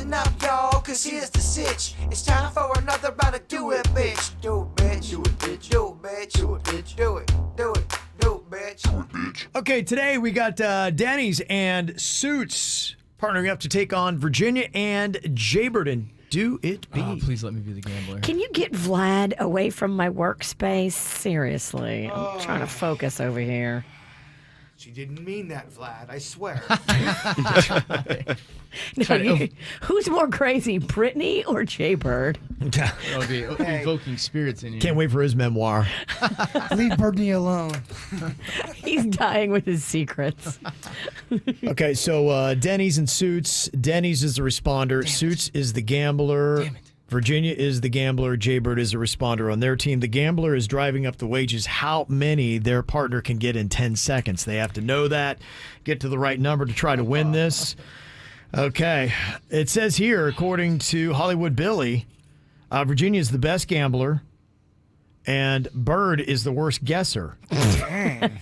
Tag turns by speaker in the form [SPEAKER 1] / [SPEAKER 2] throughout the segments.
[SPEAKER 1] listen up, y'all, cause here's the sitch. It's time for another round of Do It, Bitch. Do it, bitch. Do it, bitch. Do it, bitch. Do it, bitch. Do it. Do it. Do it, bitch. Do it, bitch.
[SPEAKER 2] Okay, today we got Denny's and Suits partnering up to take on Virginia and Jaybird and Do It Be.
[SPEAKER 3] Oh, please let me be the gambler.
[SPEAKER 4] Can you get Vlad away from my workspace? Seriously, I'm trying to focus over here.
[SPEAKER 5] She didn't mean that, Vlad. I swear.
[SPEAKER 4] Who's more crazy, Brittany or Jaybird?
[SPEAKER 3] I'll be evoking spirits in you.
[SPEAKER 2] Can't wait for his memoir.
[SPEAKER 5] Leave Brittany alone.
[SPEAKER 4] He's dying with his secrets.
[SPEAKER 2] Okay, so Denny's and Suits. Denny's is the responder. Suits is the gambler.
[SPEAKER 3] Damn it.
[SPEAKER 2] Virginia is the gambler. Jaybird is a responder on their team. The gambler is driving up the wages, how many their partner can get in 10 seconds. They have to know that, get to the right number to try to win this. Okay. It says here, according to Hollywood Billy, Virginia is the best gambler, and Bird is the worst guesser.
[SPEAKER 5] Dang.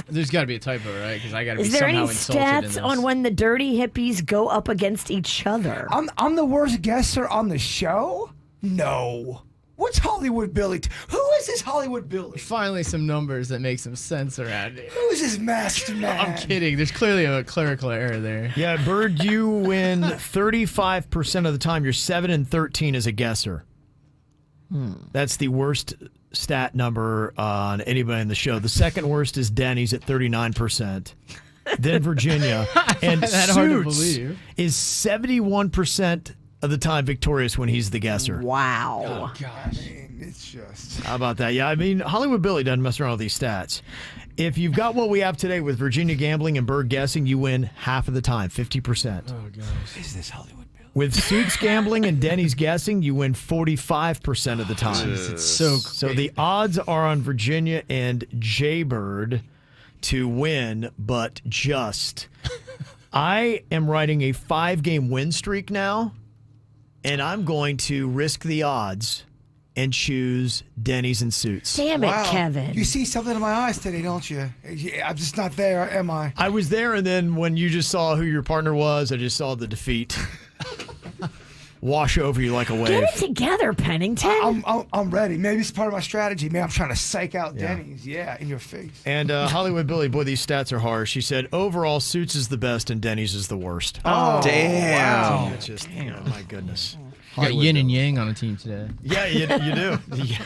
[SPEAKER 3] There's got to be a typo, right? Because I got to be
[SPEAKER 4] Is there
[SPEAKER 3] somehow
[SPEAKER 4] any
[SPEAKER 3] insulted in
[SPEAKER 4] stats
[SPEAKER 3] this.
[SPEAKER 4] on when the dirty hippies go up against each other?
[SPEAKER 5] I'm the worst guesser on the show? No. What's Hollywood Billy? Who is this Hollywood Billy?
[SPEAKER 3] Finally, some numbers that make some sense around it.
[SPEAKER 5] Who is this masked man?
[SPEAKER 3] I'm kidding. There's clearly a clerical error there.
[SPEAKER 2] Yeah, Bird, you win 35% of the time. You're 7 and 13 as a guesser. That's the worst stat number on anybody in the show. The second worst is Denny's at 39%. Then Virginia. And
[SPEAKER 3] That hard to
[SPEAKER 2] Suits
[SPEAKER 3] believe.
[SPEAKER 2] is 71% of the time victorious when he's the guesser.
[SPEAKER 4] Wow.
[SPEAKER 3] Gosh.
[SPEAKER 5] It's just.
[SPEAKER 2] How about that? Yeah, I mean, Hollywood Billy doesn't mess around with these stats. If you've got what we have today with Virginia gambling and Bird guessing, you win half of the time, 50%.
[SPEAKER 3] Oh, gosh.
[SPEAKER 5] Is this Hollywood Billy?
[SPEAKER 2] With Suits gambling and Denny's guessing, you win 45% of the time.
[SPEAKER 3] It's so
[SPEAKER 2] So the odds are on Virginia and Jaybird to win, but just. I am riding a 5-game win streak now, and I'm going to risk the odds and choose Denny's and Suits.
[SPEAKER 4] Damn it, Kevin.
[SPEAKER 5] You see something in my eyes today, don't you? I'm just not there, am I?
[SPEAKER 2] I was there, and then when you just saw who your partner was, I just saw the defeat wash over you like a wave.
[SPEAKER 4] Get it together, Pennington.
[SPEAKER 5] I'm ready. Maybe it's part of my strategy. Maybe I'm trying to psych out Denny's. Yeah, in your face.
[SPEAKER 2] And Hollywood Billy, boy, these stats are harsh. She said, overall, Suits is the best and Denny's is the worst.
[SPEAKER 5] Oh,
[SPEAKER 6] Damn.
[SPEAKER 2] It's just, you know, my goodness.
[SPEAKER 3] You got yin and yang on a team today.
[SPEAKER 2] Yeah, you do. Yeah.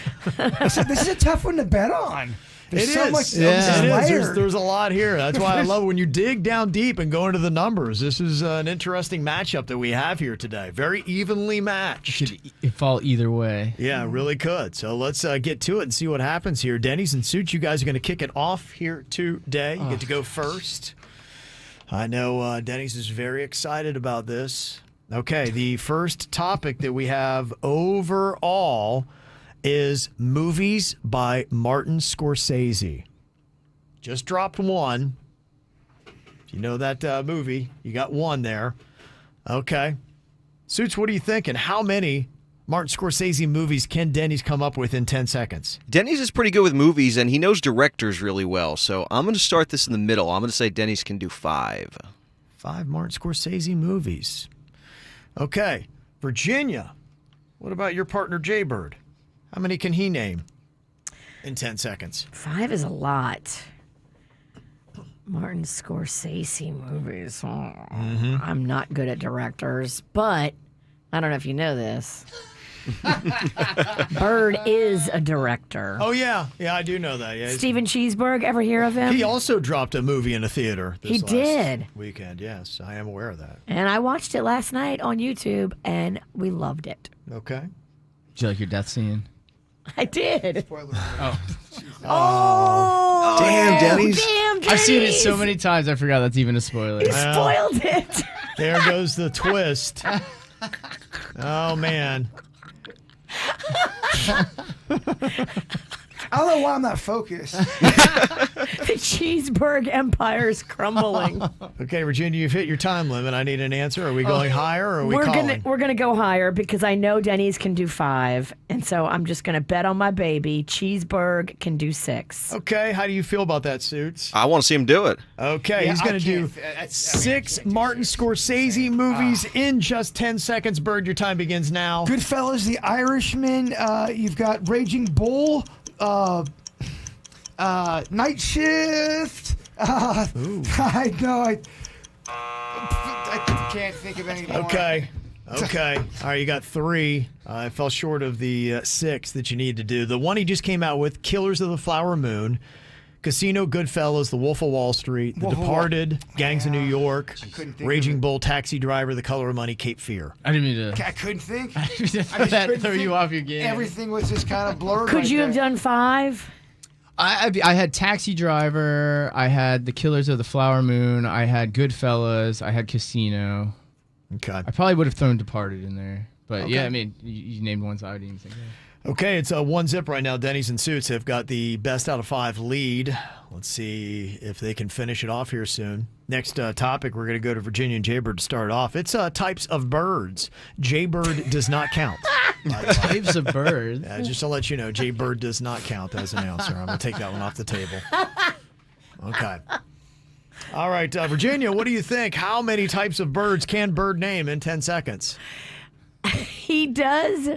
[SPEAKER 5] This is a tough one to bet on. There's so much.
[SPEAKER 3] Yeah.
[SPEAKER 2] It is.
[SPEAKER 5] Layered.
[SPEAKER 2] There's a lot here. That's why I love it when you dig down deep and go into the numbers. This is an interesting matchup that we have here today. Very evenly matched.
[SPEAKER 3] It fall either way.
[SPEAKER 2] Yeah, it really could. So let's get to it and see what happens here. Denny's and Suits, you guys are going to kick it off here today. You get to go first. I know Denny's is very excited about this. Okay, the first topic that we have overall is movies by Martin Scorsese. Just dropped one. If you know that movie, you got one there. Okay. Suits, what are you thinking? How many Martin Scorsese movies can Denny's come up with in 10 seconds?
[SPEAKER 6] Denny's is pretty good with movies, and he knows directors really well. So I'm going to start this in the middle. I'm going to say Denny's can do 5.
[SPEAKER 2] 5 Martin Scorsese movies. Okay. Virginia, what about your partner Jaybird? How many can he name in 10 seconds?
[SPEAKER 4] 5 is a lot. Martin Scorsese movies. Oh, I'm not good at directors, but I don't know if you know this. Bird is a director.
[SPEAKER 2] Oh, yeah. Yeah, I do know that. Yeah,
[SPEAKER 4] Steven Cheeseburg, ever hear of him?
[SPEAKER 2] he also dropped a movie in a theater this
[SPEAKER 4] He
[SPEAKER 2] last
[SPEAKER 4] did.
[SPEAKER 2] weekend. Yes, I am aware of that.
[SPEAKER 4] And I watched it last night on YouTube, and we loved it.
[SPEAKER 2] Okay.
[SPEAKER 3] Did you like your death scene?
[SPEAKER 4] I did.
[SPEAKER 6] Oh, damn, Denny's.
[SPEAKER 4] Damn,
[SPEAKER 3] I've seen it so
[SPEAKER 4] Denny's.
[SPEAKER 3] many times, I forgot that's even a spoiler.
[SPEAKER 4] You spoiled it.
[SPEAKER 2] There goes the twist. Oh, man.
[SPEAKER 5] I don't know why I'm not focused.
[SPEAKER 4] The cheeseburger empire is crumbling.
[SPEAKER 2] Okay, Virginia, you've hit your time limit. I need an answer. Are we going higher or are we calling?
[SPEAKER 4] We're gonna go higher because I know Denny's can do 5, and so I'm just gonna bet on my baby. Cheeseburger can do 6.
[SPEAKER 2] Okay, how do you feel about that, Suits?
[SPEAKER 6] I want to see him do it.
[SPEAKER 2] Okay,
[SPEAKER 5] Yeah,
[SPEAKER 2] he's
[SPEAKER 5] I
[SPEAKER 2] going to do
[SPEAKER 5] can't-
[SPEAKER 2] 6 Martin Scorsese movies in just 10 seconds. Bird, your time begins now.
[SPEAKER 5] Goodfellas, The Irishman. You've got Raging Bull. Night Shift. I know. I can't think of any more.
[SPEAKER 2] Okay. Okay. All right, you got 3. I fell short of the 6 that you need to do. The one he just came out with, Killers of the Flower Moon, Casino, Goodfellas, The Wolf of Wall Street, The
[SPEAKER 5] Wolf of Wall-
[SPEAKER 2] Departed, Gangs of New York,
[SPEAKER 5] couldn't think of
[SPEAKER 2] Raging
[SPEAKER 5] it.
[SPEAKER 2] Bull, Taxi Driver, The Color of Money, Cape Fear.
[SPEAKER 3] I didn't mean to.
[SPEAKER 5] I couldn't think.
[SPEAKER 3] I didn't mean to
[SPEAKER 5] I just
[SPEAKER 3] that
[SPEAKER 5] couldn't
[SPEAKER 3] throw you
[SPEAKER 5] think.
[SPEAKER 3] off your game.
[SPEAKER 5] Everything was just kind of blurred.
[SPEAKER 4] Could
[SPEAKER 5] right
[SPEAKER 4] you have
[SPEAKER 5] there.
[SPEAKER 4] done 5?
[SPEAKER 3] I had Taxi Driver. I had The Killers of the Flower Moon. I had Goodfellas. I had Casino.
[SPEAKER 2] Okay.
[SPEAKER 3] I probably would have thrown Departed in there. But
[SPEAKER 2] Okay.
[SPEAKER 3] yeah, I mean, you named ones I didn't even think of.
[SPEAKER 2] Okay, it's 1-0 right now. Denny's and Suits have got the best out of 5 lead. Let's see if they can finish it off here soon. Next topic, we're going to go to Virginia and Jaybird to start off. It's types of birds. Jaybird does not count.
[SPEAKER 3] Types of birds.
[SPEAKER 2] Just to let you know, Jaybird does not count as an answer. I'm going to take that one off the table. Okay. All right, Virginia, what do you think? How many types of birds can Bird name in 10 seconds?
[SPEAKER 4] He does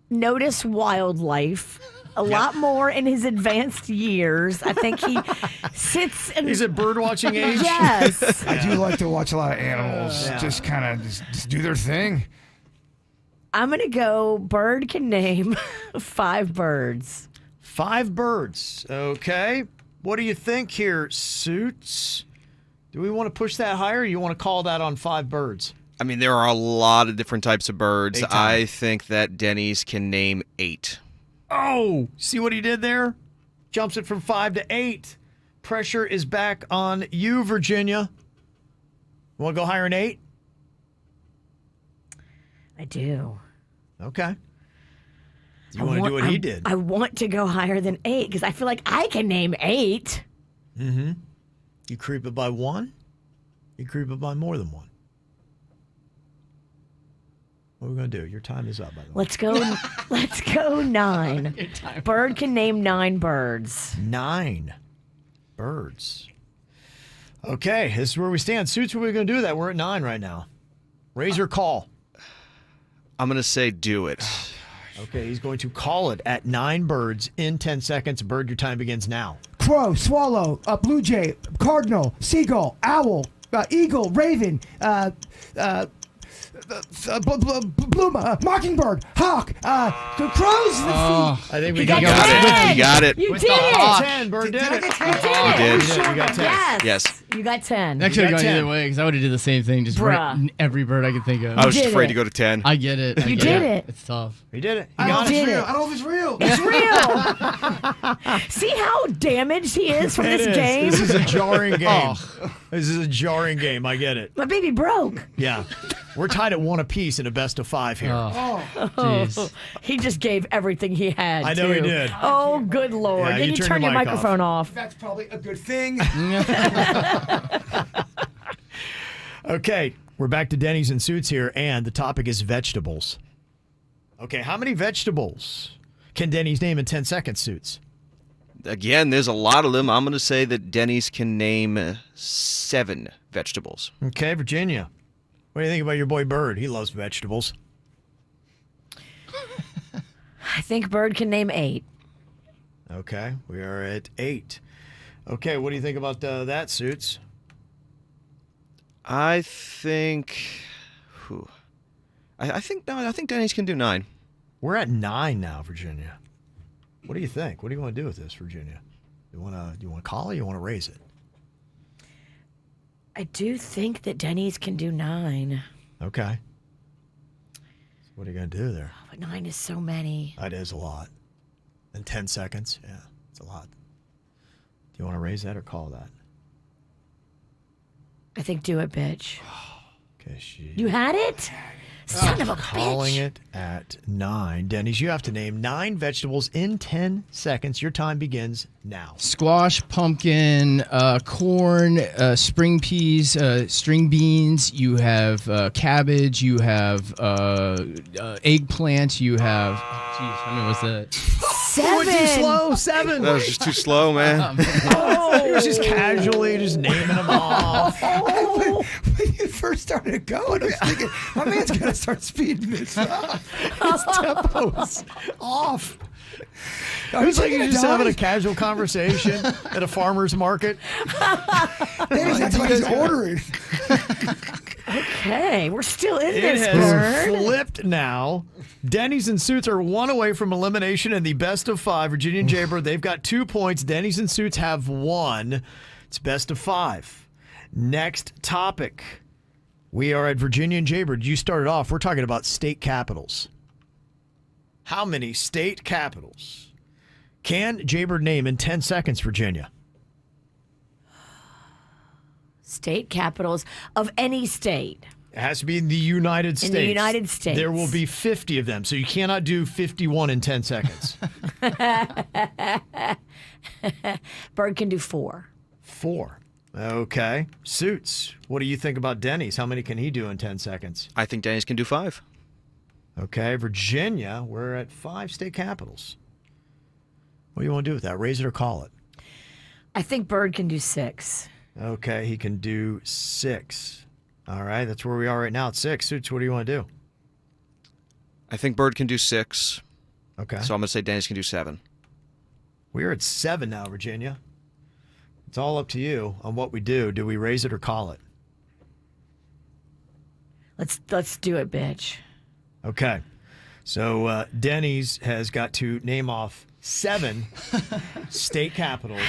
[SPEAKER 4] notice wildlife a lot more in his advanced years. I think he sits and
[SPEAKER 2] He's at bird watching age?
[SPEAKER 4] yes.
[SPEAKER 5] I do like to watch a lot of animals
[SPEAKER 2] Yeah.
[SPEAKER 5] just kind of just do their thing.
[SPEAKER 4] I'm gonna go. Bird can name 5 birds.
[SPEAKER 2] 5 birds. Okay. What do you think here, Suits? Do we want to push that higher or you want to call that on 5 birds?
[SPEAKER 6] I mean, there are a lot of different types of birds.
[SPEAKER 2] Big time.
[SPEAKER 6] I think that Denny's can name 8.
[SPEAKER 2] Oh, see what he did there? Jumps it from 5 to 8. Pressure is back on you, Virginia. Want to go higher than 8?
[SPEAKER 4] I do.
[SPEAKER 2] Okay. You want to do what he did?
[SPEAKER 4] I want to go higher than 8 because I feel like I can name 8.
[SPEAKER 2] You creep it by 1? You creep it by more than 1? What are we going to do? Your time is up, by the way.
[SPEAKER 4] Let's go. Let's go 9. Bird can name 9 birds.
[SPEAKER 2] 9 birds. Okay, this is where we stand. Suits, what are we going to do with that? We're at 9 right now. Raise your call.
[SPEAKER 6] I'm going to say do it.
[SPEAKER 2] Okay, he's going to call it at 9 birds in 10 seconds. Bird, your time begins now.
[SPEAKER 5] Crow, swallow, blue jay, cardinal, seagull, owl, eagle, raven, bluma, mockingbird, hawk, crows.
[SPEAKER 3] Oh,
[SPEAKER 2] I think we
[SPEAKER 4] got
[SPEAKER 2] got
[SPEAKER 6] Got
[SPEAKER 2] it.
[SPEAKER 6] it. You got it.
[SPEAKER 4] You
[SPEAKER 3] With
[SPEAKER 4] did
[SPEAKER 3] the
[SPEAKER 4] it.
[SPEAKER 3] hawk.
[SPEAKER 2] 10. Bird did it.
[SPEAKER 4] You
[SPEAKER 6] did.
[SPEAKER 2] You got 10.
[SPEAKER 4] Yes.
[SPEAKER 6] Yes.
[SPEAKER 4] You got 10.
[SPEAKER 3] that could have
[SPEAKER 2] got
[SPEAKER 3] gone
[SPEAKER 2] 10.
[SPEAKER 3] either way because I would have did the same thing. Just
[SPEAKER 4] Bruh.
[SPEAKER 3] every bird I could think of.
[SPEAKER 6] I was just
[SPEAKER 4] did
[SPEAKER 6] afraid
[SPEAKER 4] it.
[SPEAKER 6] to go to 10.
[SPEAKER 3] I get it.
[SPEAKER 4] You did it.
[SPEAKER 3] It's tough.
[SPEAKER 2] He did it. He
[SPEAKER 5] I don't
[SPEAKER 2] got
[SPEAKER 5] know if
[SPEAKER 2] it.
[SPEAKER 5] it's
[SPEAKER 4] did
[SPEAKER 5] real.
[SPEAKER 4] it.
[SPEAKER 5] I don't know if it's real.
[SPEAKER 4] It's real. See how damaged he is from
[SPEAKER 2] It
[SPEAKER 4] this
[SPEAKER 2] is.
[SPEAKER 4] game?
[SPEAKER 2] This is a jarring game. This is a jarring game. I get it.
[SPEAKER 4] My baby broke.
[SPEAKER 2] Yeah. We're tied at 1 apiece in a best of 5 here.
[SPEAKER 3] Oh, jeez.
[SPEAKER 4] He just gave everything he had.
[SPEAKER 2] I know he
[SPEAKER 4] too.
[SPEAKER 2] did.
[SPEAKER 4] Oh, good Lord.
[SPEAKER 2] Yeah,
[SPEAKER 4] Can
[SPEAKER 2] you
[SPEAKER 4] you
[SPEAKER 2] turn
[SPEAKER 4] turn
[SPEAKER 2] your
[SPEAKER 4] your
[SPEAKER 2] mic
[SPEAKER 4] microphone off?
[SPEAKER 5] That's probably a good thing.
[SPEAKER 2] Okay, we're back to Denny's and Suits here, and the topic is vegetables. Okay, how many vegetables can Denny's name in 10 seconds, Suits?
[SPEAKER 6] Again, there's a lot of them. I'm going to say that Denny's can name 7 vegetables.
[SPEAKER 2] Okay, Virginia. What do you think about your boy Bird? He loves vegetables.
[SPEAKER 4] I think Bird can name 8.
[SPEAKER 2] Okay, we are at 8. Okay, what do you think about that, Suits?
[SPEAKER 6] I think. I think Denny's can do 9.
[SPEAKER 2] We're at 9 now, Virginia. What do you think? What do you want to do with this, Virginia? You want to call it or you want to raise it?
[SPEAKER 4] I do think that Denny's can do 9.
[SPEAKER 2] Okay. So what are you going to do there?
[SPEAKER 4] But 9 is so many.
[SPEAKER 2] That is a lot. In 10 seconds? Yeah, it's a lot. Do you want to raise that or call that?
[SPEAKER 4] I think do it, bitch.
[SPEAKER 2] Okay, she.
[SPEAKER 4] You had it? Son of a
[SPEAKER 2] Calling
[SPEAKER 4] bitch.
[SPEAKER 2] it at 9. Denny's, you have to name 9 vegetables in 10 seconds. Your time begins now.
[SPEAKER 3] Squash, pumpkin, corn, spring peas, string beans. You have cabbage. You have eggplant. You have. Jeez, how many was that?
[SPEAKER 4] 7.
[SPEAKER 2] Too slow. 7.
[SPEAKER 6] That was just too slow, man.
[SPEAKER 2] He was just casually just naming them off.
[SPEAKER 5] When you first started going, I was thinking, my man's gonna start speeding this up.
[SPEAKER 2] His tempo's off.
[SPEAKER 5] Are
[SPEAKER 2] It's like
[SPEAKER 5] you
[SPEAKER 2] you're
[SPEAKER 5] gonna
[SPEAKER 2] just
[SPEAKER 5] die?
[SPEAKER 2] having a casual conversation at a farmer's market.
[SPEAKER 5] Danny's acting like he's ordering.
[SPEAKER 4] Okay, we're still in
[SPEAKER 2] It
[SPEAKER 4] this,
[SPEAKER 2] has
[SPEAKER 4] Bird.
[SPEAKER 2] flipped now. Denny's and Suits are 1 away from elimination in the best of 5. Virginia and Jaybird, they've got 2 points. Denny's and Suits have 1. It's best of 5. Next topic. We are at Virginia and Jaybird. You started off. We're talking about state capitals. How many state capitals can Jaybird name in 10 seconds, Virginia?
[SPEAKER 4] State capitals of any state.
[SPEAKER 2] It has to be in the United States.
[SPEAKER 4] In the United States.
[SPEAKER 2] There will be 50 of them, so you cannot do 51 in 10 seconds.
[SPEAKER 4] Bird can do 4.
[SPEAKER 2] 4. Okay. Suits, what do you think about Denny's? How many can he do in 10 seconds?
[SPEAKER 6] I think Denny's can do 5.
[SPEAKER 2] Okay. Virginia, we're at 5 state capitals. What do you want to do with that? Raise it or call it?
[SPEAKER 4] I think Bird can do 6.
[SPEAKER 2] Okay. He can do 6. All right. That's where we are right now at 6. Suits, what do you want to do?
[SPEAKER 6] I think Bird can do 6.
[SPEAKER 2] Okay.
[SPEAKER 6] So I'm going to say Denny's can do 7.
[SPEAKER 2] We're at 7 now, Virginia. It's all up to you on what we do. Do we raise it or call it?
[SPEAKER 4] Let's do it, bitch.
[SPEAKER 2] Okay. So Denny's has got to name off 7 state capitals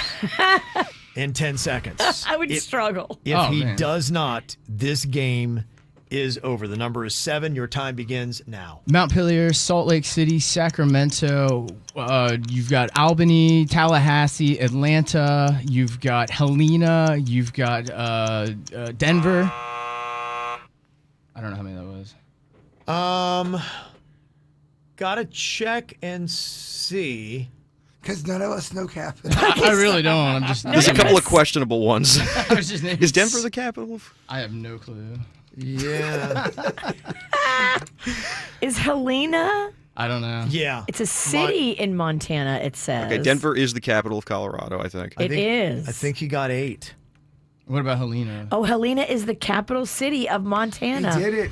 [SPEAKER 2] in 10 seconds.
[SPEAKER 4] I would struggle.
[SPEAKER 2] If
[SPEAKER 3] Oh,
[SPEAKER 2] he
[SPEAKER 3] man.
[SPEAKER 2] does not, this game is over. The number is 7. Your time begins now.
[SPEAKER 3] Montpelier, Salt Lake City, Sacramento. You've got Albany, Tallahassee, Atlanta. You've got Helena. You've got Denver. I don't know how many that was.
[SPEAKER 2] Gotta check and see.
[SPEAKER 5] Because none of us know capital.
[SPEAKER 3] I really don't. I'm just.
[SPEAKER 6] There's a couple of questionable ones.
[SPEAKER 3] I was just naming-
[SPEAKER 6] Is Denver the capital?
[SPEAKER 3] I have no clue.
[SPEAKER 2] Yeah.
[SPEAKER 4] Is Helena?
[SPEAKER 3] I don't know.
[SPEAKER 2] Yeah.
[SPEAKER 4] It's a city in Montana, it says.
[SPEAKER 6] Okay, Denver is the capital of Colorado, I think.
[SPEAKER 4] It is.
[SPEAKER 2] I think he got 8.
[SPEAKER 3] What about Helena?
[SPEAKER 4] Oh, Helena is the capital city of
[SPEAKER 5] He
[SPEAKER 4] Montana.
[SPEAKER 5] did it.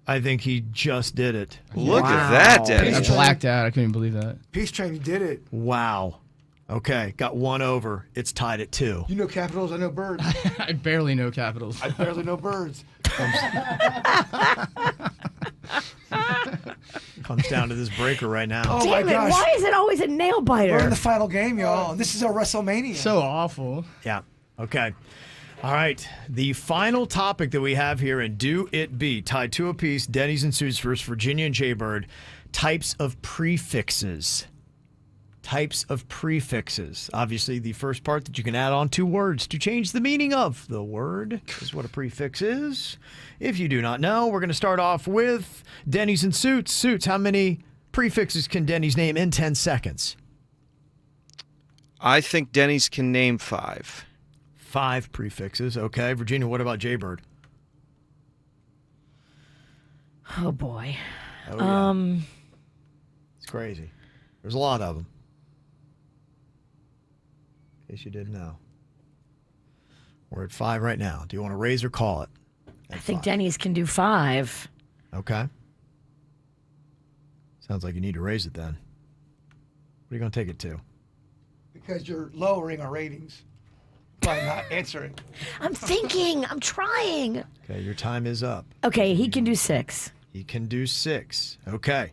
[SPEAKER 2] I think he just did it.
[SPEAKER 6] Look at that, Denny.
[SPEAKER 3] I blacked out. I couldn't believe that.
[SPEAKER 5] Peace Train, you did it.
[SPEAKER 2] Wow. Okay. Got 1 over. It's tied at 2.
[SPEAKER 5] You know capitals, I know birds.
[SPEAKER 3] I barely know capitals.
[SPEAKER 5] I barely know birds.
[SPEAKER 2] Comes down to this breaker right now.
[SPEAKER 5] Oh my
[SPEAKER 4] Damn it,
[SPEAKER 5] gosh.
[SPEAKER 4] why is it always a nail biter?
[SPEAKER 5] We're in the final game, y'all. This is our WrestleMania.
[SPEAKER 3] So awful.
[SPEAKER 2] Yeah. Okay. All right. The final topic that we have here in Do It Be, tied 2 apiece, Denny's and Suits versus Virginia and Jaybird. Types of prefixes. Types of prefixes. Obviously, the first part that you can add on 2 words to change the meaning of the word is what a prefix is. If you do not know, we're going to start off with Denny's and Suits. Suits, how many prefixes can Denny's name in 10 seconds?
[SPEAKER 6] I think Denny's can name 5.
[SPEAKER 2] 5 prefixes. Okay. Virginia, what about Jaybird?
[SPEAKER 4] Oh boy.
[SPEAKER 2] Oh, yeah. It's crazy. There's a lot of them. In case you didn't know. We're at 5 right now. Do you want to raise or call it?
[SPEAKER 4] I think Denny's can do 5.
[SPEAKER 2] Okay. Sounds like you need to raise it then. What are you going to take it to?
[SPEAKER 5] Because you're lowering our ratings by not answering.
[SPEAKER 4] I'm thinking. I'm trying.
[SPEAKER 2] Okay, your time is up.
[SPEAKER 4] Okay, he can do 6.
[SPEAKER 2] He can do 6. Okay.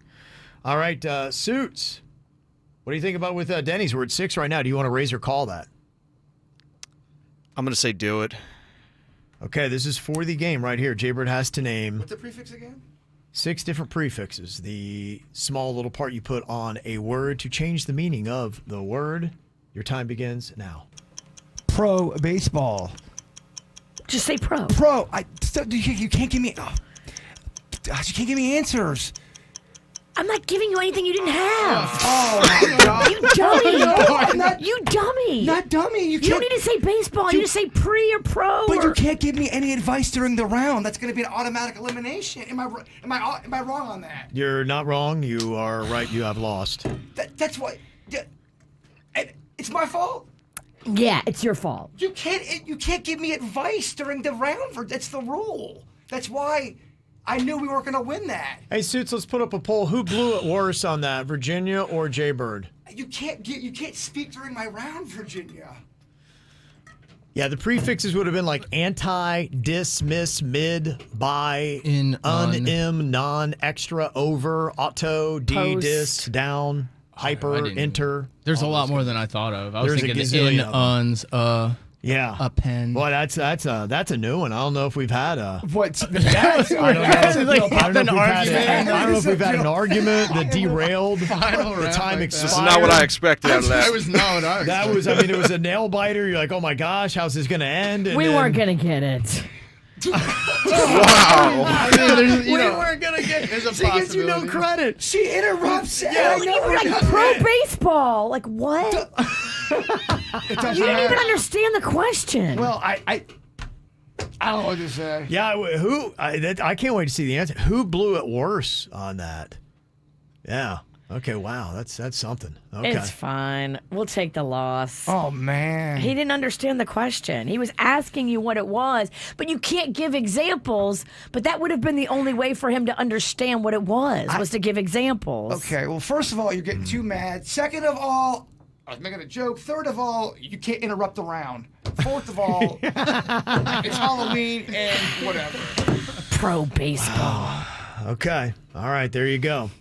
[SPEAKER 2] All right, Suits. What do you think about with Denny's? We're at 6 right now. Do you want to raise or call that?
[SPEAKER 6] I'm going to say do it.
[SPEAKER 2] Okay, this is for the game right here. Jaybird has to name
[SPEAKER 5] What's the prefix again?
[SPEAKER 2] 6 different prefixes. The small little part you put on a word to change the meaning of the word. Your time begins now.
[SPEAKER 5] Pro baseball.
[SPEAKER 4] Just say pro.
[SPEAKER 5] Pro. You can't give me. Oh. You can't give me answers.
[SPEAKER 4] I'm not giving you anything you didn't have.
[SPEAKER 5] Oh my God.
[SPEAKER 4] You dummy.
[SPEAKER 5] I'm not,
[SPEAKER 4] You dummy.
[SPEAKER 5] not dummy. You
[SPEAKER 4] You
[SPEAKER 5] can't.
[SPEAKER 4] don't need to say baseball. You need to say pre or pro.
[SPEAKER 5] But
[SPEAKER 4] or...
[SPEAKER 5] you can't give me any advice during the round. That's going to be an automatic elimination. Am I wrong on that?
[SPEAKER 2] You're not wrong. You are right. You have lost.
[SPEAKER 5] That's what. It's my fault.
[SPEAKER 4] Yeah, it's your fault.
[SPEAKER 5] You can't give me advice during the round. That's the rule. That's why I knew we weren't going to win that.
[SPEAKER 2] Hey, Suits, let's put up a poll. Who blew it worse on that, Virginia or Jaybird?
[SPEAKER 5] You can't speak during my round, Virginia.
[SPEAKER 2] Yeah, the prefixes would have been like anti, dismiss, mid, by,
[SPEAKER 3] In,
[SPEAKER 2] un, im, non, extra, over, auto, d,
[SPEAKER 4] Post.
[SPEAKER 2] dis, down, hyper,
[SPEAKER 3] didn't-
[SPEAKER 2] enter.
[SPEAKER 3] There's a lot more than I thought of. I was
[SPEAKER 2] There's a
[SPEAKER 3] thinking
[SPEAKER 2] gazillion
[SPEAKER 3] in,
[SPEAKER 2] of them.
[SPEAKER 3] uns,
[SPEAKER 2] Yeah.
[SPEAKER 3] a pen.
[SPEAKER 2] Boy, that's a new one. I don't know if we've had a.
[SPEAKER 5] What's
[SPEAKER 2] I don't know. I don't know if we've had an argument that derailed. The time expired.
[SPEAKER 6] This is not what I expected out of that.
[SPEAKER 3] That was not what I was
[SPEAKER 2] That was. I mean, it was a nail biter. You're like, oh my gosh, how's this going to end? And
[SPEAKER 4] We
[SPEAKER 2] then-
[SPEAKER 4] weren't going to get it.
[SPEAKER 6] Wow.
[SPEAKER 3] I mean, there's,
[SPEAKER 2] We weren't gonna get.
[SPEAKER 3] there's a
[SPEAKER 2] She gives you no
[SPEAKER 3] possibility.
[SPEAKER 2] credit.
[SPEAKER 5] She interrupts.
[SPEAKER 4] Yeah, like, you were like pro baseball. Like what?
[SPEAKER 5] It doesn't
[SPEAKER 4] You didn't even
[SPEAKER 5] matter.
[SPEAKER 4] understand the question.
[SPEAKER 5] Well, I don't know what to say.
[SPEAKER 2] Yeah, who? I can't wait to see the answer. Who blew it worse on that? Yeah. Okay. Wow. That's something. Okay.
[SPEAKER 4] It's fine. We'll take the loss.
[SPEAKER 5] Oh man.
[SPEAKER 4] He didn't understand the question. He was asking you what it was, but you can't give examples. But that would have been the only way for him to understand what it was to give examples.
[SPEAKER 5] Okay. Well, first of all, you're getting too mad. Second of all, I was making a joke. Third of all, you can't interrupt the round. Fourth of all, it's Halloween and whatever.
[SPEAKER 4] Pro baseball.
[SPEAKER 2] Okay. All right. There you go.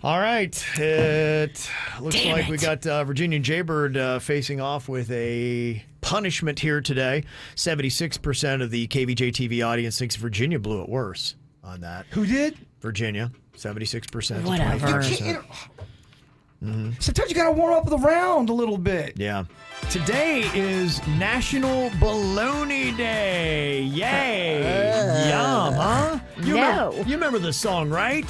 [SPEAKER 2] All right. It looks
[SPEAKER 4] Damn
[SPEAKER 2] like we
[SPEAKER 4] it.
[SPEAKER 2] got Virginia and Jaybird facing off with a punishment here today. 76% of the KVJ TV audience thinks Virginia blew it worse on that.
[SPEAKER 5] Who did?
[SPEAKER 2] Virginia, 76%. to
[SPEAKER 4] Whatever.
[SPEAKER 2] 23%.
[SPEAKER 5] Sometimes you gotta warm up the round a little bit.
[SPEAKER 2] Yeah. Today is National Bologna Day. Yay. Yum, huh?
[SPEAKER 4] No.
[SPEAKER 2] You remember the song, right?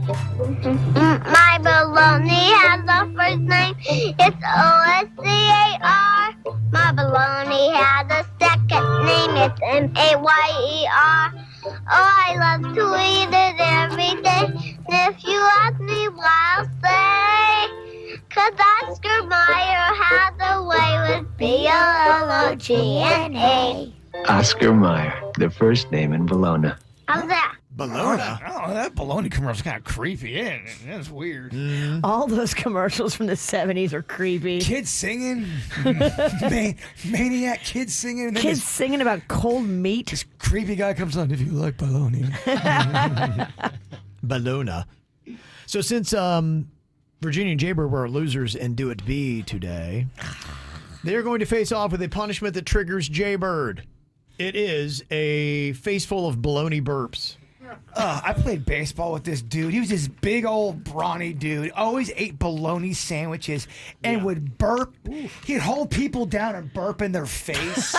[SPEAKER 7] My baloney has a first name. It's O-S-C-A-R. My baloney has a second name. It's M-A-Y-E-R. Oh, I love to eat it every day. And if you ask me why, I'll say, 'cause Oscar Mayer had a way with B-O-L-O-G-N-A.
[SPEAKER 8] Oscar Mayer, the first name in Bologna.
[SPEAKER 7] How's that?
[SPEAKER 2] Bologna.
[SPEAKER 5] Oh, that baloney commercial's kind of creepy. Yeah, that's weird.
[SPEAKER 4] All those commercials from the 70s are creepy.
[SPEAKER 5] Kids singing, maniac kids singing, and then
[SPEAKER 4] Kids singing about cold meat.
[SPEAKER 5] this creepy guy comes on. If you like baloney,
[SPEAKER 2] Bologna. So since Virginia and Jaybird were losers in Do It Be today, they're going to face off with a punishment that triggers Jaybird. It is a face full of baloney burps.
[SPEAKER 5] I played baseball with this dude. He was this big old brawny dude. Always ate bologna sandwiches and would burp. He'd hold people down and burp in their face,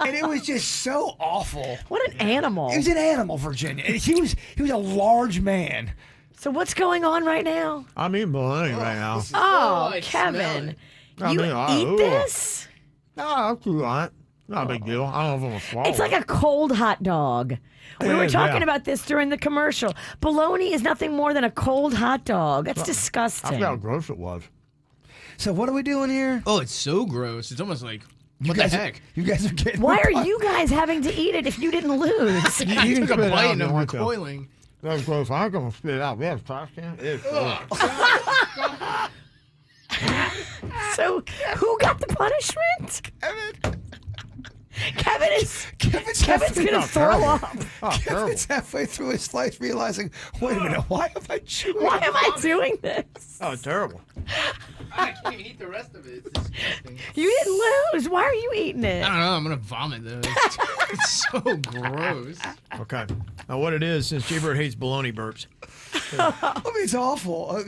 [SPEAKER 5] and it was just so awful.
[SPEAKER 4] What an animal.
[SPEAKER 5] He was an animal, Virginia. And he was a large man.
[SPEAKER 4] So what's going on right now?
[SPEAKER 2] I'm eating bologna right now.
[SPEAKER 4] Oh,
[SPEAKER 3] I
[SPEAKER 4] Kevin.
[SPEAKER 2] I
[SPEAKER 4] You
[SPEAKER 2] mean,
[SPEAKER 4] eat this?
[SPEAKER 2] No, that's all right. Not a big deal. I don't know if I'm a swallow.
[SPEAKER 4] It's like a cold hot dog. We
[SPEAKER 2] It
[SPEAKER 4] were
[SPEAKER 2] is,
[SPEAKER 4] talking
[SPEAKER 2] yeah.
[SPEAKER 4] about this during the commercial. Bologna is nothing more than a cold hot dog. That's
[SPEAKER 2] I
[SPEAKER 4] disgusting.
[SPEAKER 2] forgot how gross it was.
[SPEAKER 5] So what are we doing here?
[SPEAKER 3] Oh, it's so gross. It's almost like,
[SPEAKER 5] You
[SPEAKER 3] what the
[SPEAKER 5] guys are-
[SPEAKER 3] heck?
[SPEAKER 5] You guys are getting.
[SPEAKER 4] Why are you guys having to eat it if you didn't lose?
[SPEAKER 3] I
[SPEAKER 2] can
[SPEAKER 3] took a
[SPEAKER 2] spit it out
[SPEAKER 3] bite
[SPEAKER 2] if
[SPEAKER 3] and
[SPEAKER 2] you
[SPEAKER 3] I'm
[SPEAKER 2] want to.
[SPEAKER 3] recoiling.
[SPEAKER 2] That's gross. I'm going to spit it out. We have trash can. It's gross.
[SPEAKER 4] So who got the punishment? Kevin's gonna throw up.
[SPEAKER 2] Oh, terrible.
[SPEAKER 5] Kevin's halfway through his slice, realizing, wait a minute, why am I chewing?
[SPEAKER 4] Why am I doing this?
[SPEAKER 2] Oh, terrible.
[SPEAKER 3] I can't eat the rest of it. It's disgusting.
[SPEAKER 4] You didn't lose.Hy are you eating it?
[SPEAKER 3] I don't know. I'm going to vomit, though. It's so gross.
[SPEAKER 2] Okay. Now, what it is, since Jaybird hates bologna burps,
[SPEAKER 5] I mean, it's awful.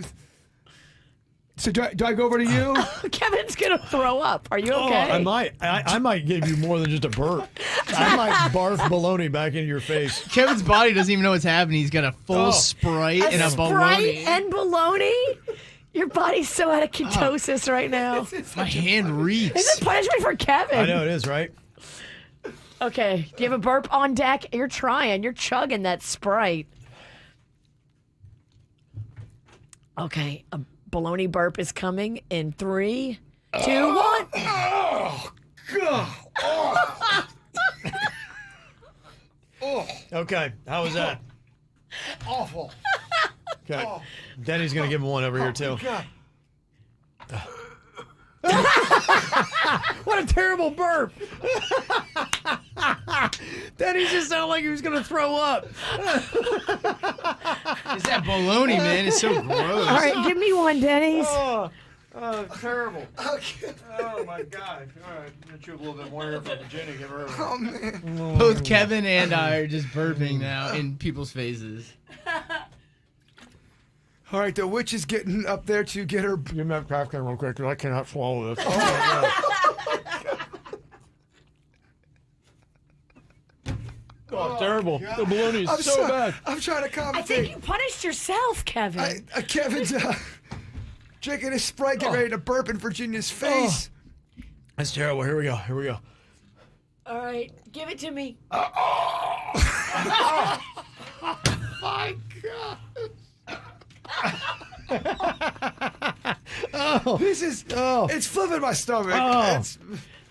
[SPEAKER 5] So do I go over to you?
[SPEAKER 4] Kevin's gonna throw up. Are you okay?
[SPEAKER 2] I might. I might give you more than just a burp. I might barf bologna back into your face.
[SPEAKER 3] Kevin's body doesn't even know what's happening. He's got a full Sprite and a
[SPEAKER 4] Sprite
[SPEAKER 3] bologna.
[SPEAKER 4] and bologna? Your body's so out of ketosis right now.
[SPEAKER 3] My hand reeks.
[SPEAKER 4] This is punishment for Kevin.
[SPEAKER 2] I know it is, right?
[SPEAKER 4] Okay. Do you have a burp on deck? You're trying. You're chugging that Sprite. Okay. A bologna burp is coming in 3, 2, 1.
[SPEAKER 5] Oh, God.
[SPEAKER 2] Okay. How was that?
[SPEAKER 5] Awful.
[SPEAKER 2] Okay. Denny's gonna give him one over here too.
[SPEAKER 5] God.
[SPEAKER 2] What a terrible burp! Denny's just sounded like he was gonna throw up.
[SPEAKER 3] It's that bologna, man. It's so gross.
[SPEAKER 4] All right. Give me one, Denny's.
[SPEAKER 2] Oh, terrible. Oh my God. All right, I'm gonna chew a little bit more here from Virginia. Give her.
[SPEAKER 5] Oh, man.
[SPEAKER 3] Both Kevin and I are just burping now in people's faces.
[SPEAKER 5] All right, the witch is getting up there to get her.
[SPEAKER 2] Give me that popcorn real quick, because I cannot swallow this. Oh my God. Oh, terrible. The bologna is so bad.
[SPEAKER 5] I'm trying to
[SPEAKER 4] I think
[SPEAKER 5] compensate.
[SPEAKER 4] you punished yourself, Kevin.
[SPEAKER 5] Kevin's drinking his Sprite, getting ready to burp in Virginia's face.
[SPEAKER 2] That's terrible. Here we go. Here we go.
[SPEAKER 4] All right. Give it to me.
[SPEAKER 2] My God.
[SPEAKER 5] This is. It's flipping my stomach.
[SPEAKER 2] Oh.
[SPEAKER 5] It's,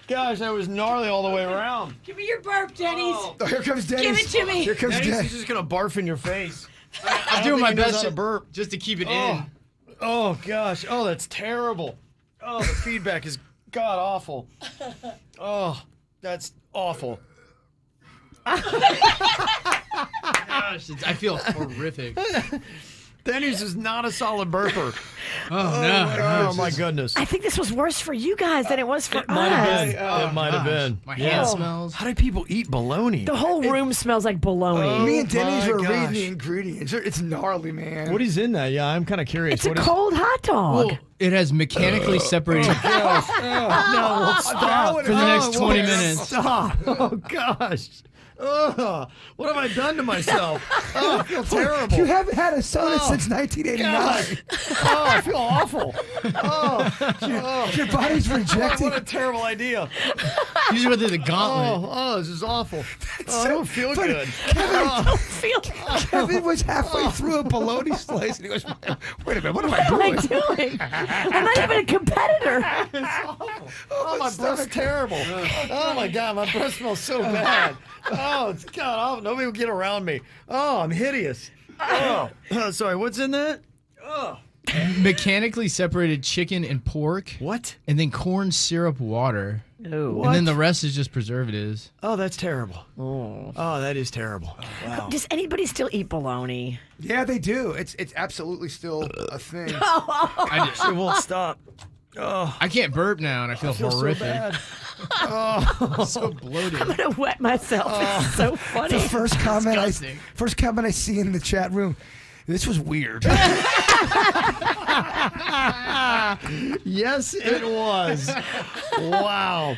[SPEAKER 2] Gosh, that was gnarly all the way around.
[SPEAKER 4] Give me your burp, Denny's.
[SPEAKER 5] oh, here comes Denny's.
[SPEAKER 4] Give it to me.
[SPEAKER 5] Here comes
[SPEAKER 2] Denny's
[SPEAKER 5] Denny's.
[SPEAKER 2] is just gonna barf in your face.
[SPEAKER 3] I'm doing my best
[SPEAKER 2] to burp.
[SPEAKER 3] just to keep it
[SPEAKER 2] Oh.
[SPEAKER 3] in.
[SPEAKER 2] Oh gosh. Oh, that's terrible. Oh, the feedback is god awful. Oh, that's awful.
[SPEAKER 3] Gosh, I feel horrific.
[SPEAKER 2] Denny's is not a solid burper.
[SPEAKER 3] Oh, no.
[SPEAKER 2] Oh my goodness.
[SPEAKER 4] I think this was worse for you guys than it was for
[SPEAKER 2] Might have
[SPEAKER 4] us.
[SPEAKER 2] been. It might have been.
[SPEAKER 3] My
[SPEAKER 2] Yeah.
[SPEAKER 3] hand smells.
[SPEAKER 2] How do people eat bologna?
[SPEAKER 4] The whole room smells like bologna.
[SPEAKER 5] Me and Denny's
[SPEAKER 2] my
[SPEAKER 5] were reading
[SPEAKER 2] gosh.
[SPEAKER 5] the ingredients. It's gnarly, man.
[SPEAKER 2] What is in that? Yeah, I'm kind of curious.
[SPEAKER 4] It's a
[SPEAKER 2] What is-
[SPEAKER 4] cold hot dog.
[SPEAKER 3] Well, it has mechanically separated
[SPEAKER 2] No, well, stop
[SPEAKER 3] for the next 20 minutes.
[SPEAKER 2] Stop. Oh gosh. Ugh. What have I done to myself? Oh, I feel terrible.
[SPEAKER 5] You haven't had a soda since
[SPEAKER 2] God.
[SPEAKER 5] 1989.
[SPEAKER 2] Oh, I feel awful.
[SPEAKER 5] Your body's
[SPEAKER 2] Oh,
[SPEAKER 5] rejecting.
[SPEAKER 2] what a terrible idea.
[SPEAKER 3] Usually with the gauntlet.
[SPEAKER 2] Oh, this is awful. Oh, I don't feel
[SPEAKER 5] But
[SPEAKER 2] good.
[SPEAKER 4] I don't feel
[SPEAKER 5] Kevin was halfway through a bologna slice, and he goes, "Wait a minute, what am I
[SPEAKER 4] what am I
[SPEAKER 5] doing?"
[SPEAKER 4] doing? I'm not even a competitor.
[SPEAKER 2] Oh, my breath's terrible. Oh my God, my breath smells so bad. Oh, it's God awful. Nobody will get around me. Oh, I'm hideous. Oh, sorry. What's in that? Oh,
[SPEAKER 3] Mechanically separated chicken and pork,
[SPEAKER 2] what?
[SPEAKER 3] and then corn syrup water.
[SPEAKER 4] Ooh.
[SPEAKER 3] And then the rest is just preservatives.
[SPEAKER 2] Oh, that's terrible. Oh, that is terrible. Wow.
[SPEAKER 4] Does anybody still eat bologna?
[SPEAKER 5] Yeah, they do. It's absolutely still a thing.
[SPEAKER 2] It won't stop. Oh,
[SPEAKER 3] I can't burp now, and I feel,
[SPEAKER 2] I feel so
[SPEAKER 3] horrific.
[SPEAKER 2] bad.
[SPEAKER 3] So bloated.
[SPEAKER 4] I'm gonna wet myself. It's so funny.
[SPEAKER 5] The first comment
[SPEAKER 3] Disgusting.
[SPEAKER 5] I see in the chat room. This was weird.
[SPEAKER 2] Yes, it was. Wow.